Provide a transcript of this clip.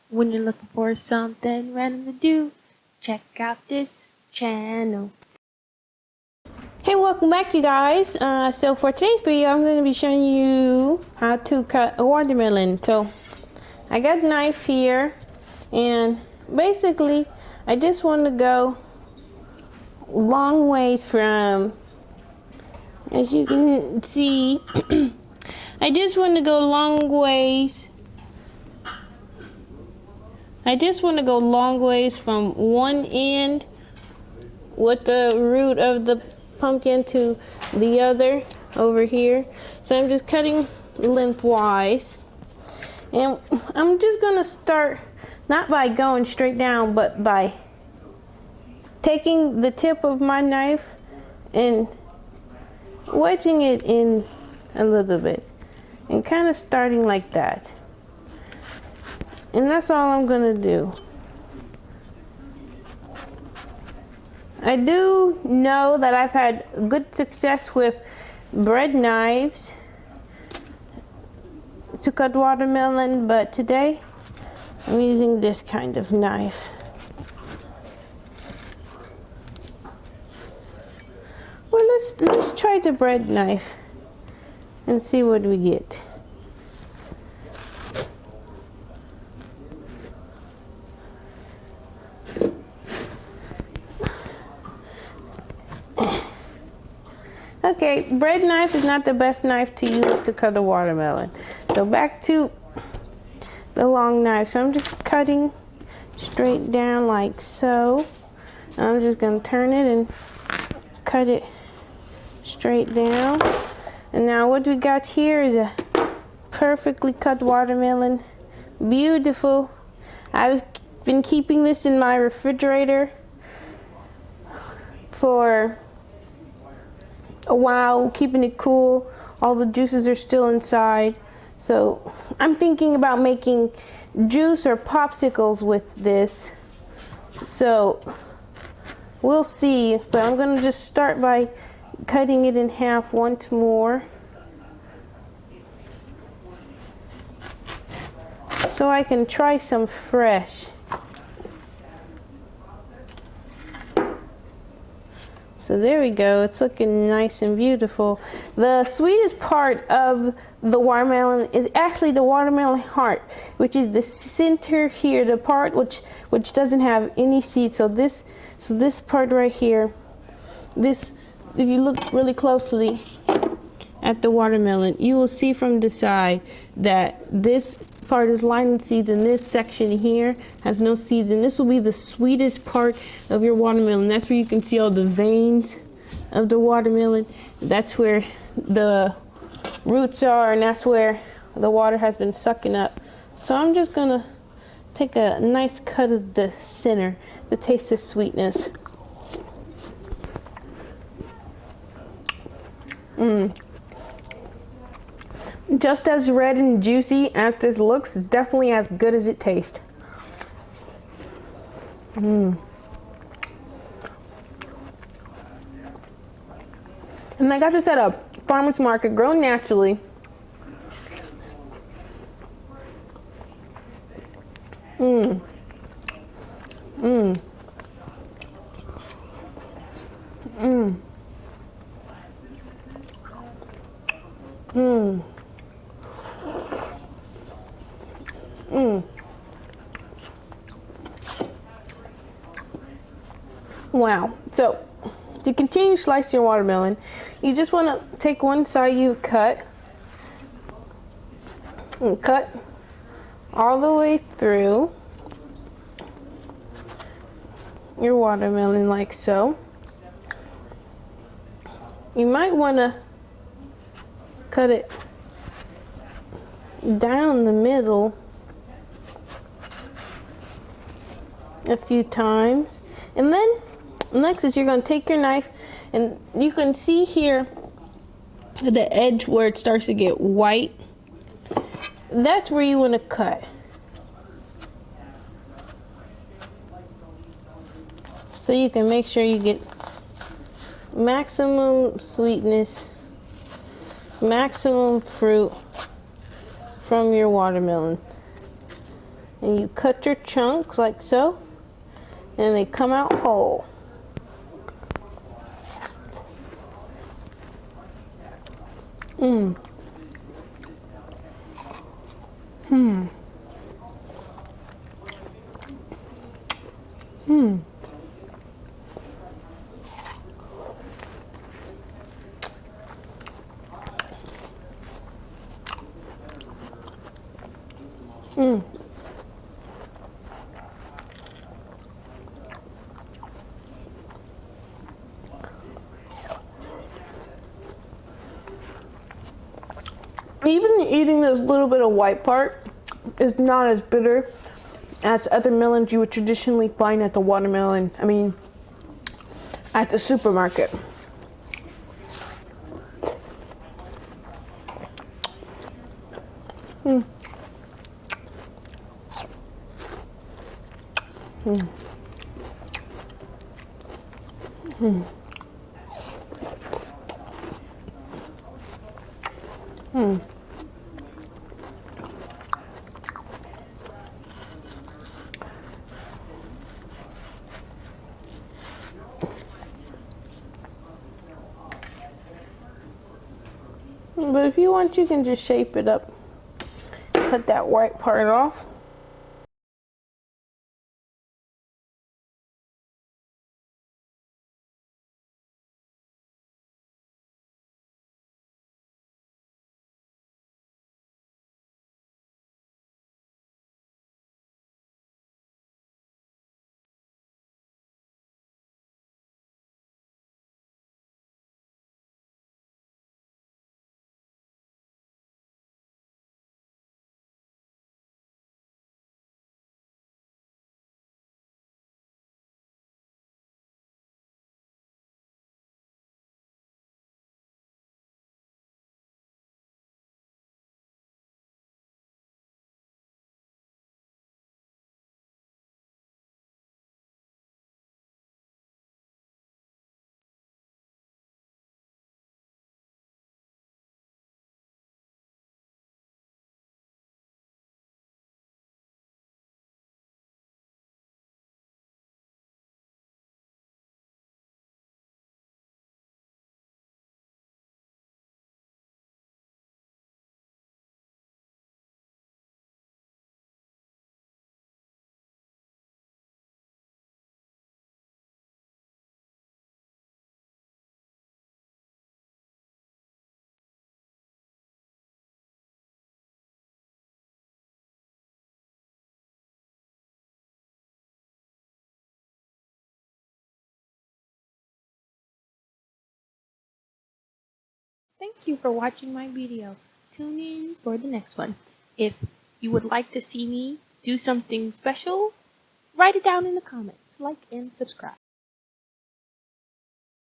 When you're looking for something random to do, check out this channel. Hey, welcome back, you guys. So for today's video, I'm going to be showing you how to cut a watermelon. So I got a knife here, and basically I just want to go long ways from, as you can see, I just want to go long ways. I just want to go long ways from one end with the root of the pumpkin to the other over here. So I'm just cutting lengthwise. And I'm just going to start not by going straight down, but by taking the tip of my knife and wedging it in a little bit and kind of starting like that. And that's all I'm gonna do. I do know that I've had good success with bread knives to cut watermelon, but today I'm using this kind of knife. Well, let's try the bread knife and see what we get. Okay, bread knife is not the best knife to use to cut a watermelon. So back to the long knife. So I'm just cutting straight down like so. I'm just going to turn it and cut it straight down. And now what we got here is a perfectly cut watermelon. Beautiful. I've been keeping this in my refrigerator for a while, keeping it cool. All the juices are still inside. So I'm thinking about making juice or popsicles with this. So we'll see, but I'm gonna just start by cutting it in half once more, so I can try some fresh. So there we go, it's looking nice and beautiful. The sweetest part of the watermelon is actually the watermelon heart, which is the center here, the part which doesn't have any seeds. So this part right here, if you look really closely at the watermelon, you will see from the side that this part is lined with seeds, and this section here has no seeds, and this will be the sweetest part of your watermelon. That's where you can see all the veins of the watermelon. That's where the roots are, and that's where the water has been sucking up. So I'm just gonna take a nice cut of the center to taste the sweetness. Just as red and juicy as this looks, it's definitely as good as it tastes. And I got this at a farmer's market, grown naturally. Wow. So to continue slicing your watermelon, you just want to take one side you cut and cut all the way through your watermelon like so. You might want to cut it down the middle a few times, and then next is you're going to take your knife, and you can see here the edge where it starts to get white. That's where you want to cut. So you can make sure you get maximum sweetness, maximum fruit from your watermelon. And you cut your chunks like so, and they come out whole. Mmm. Hmm. Hmm. Mm. Even eating this little bit of white part is not as bitter as other melons you would traditionally find at the at the supermarket. Mm. Mm. Mm. Mm. But if you want, you can just shape it up. Cut that white part off. Thank you for watching my video. Tune in for the next one. If you would like to see me do something special, write it down in the comments. Like and subscribe.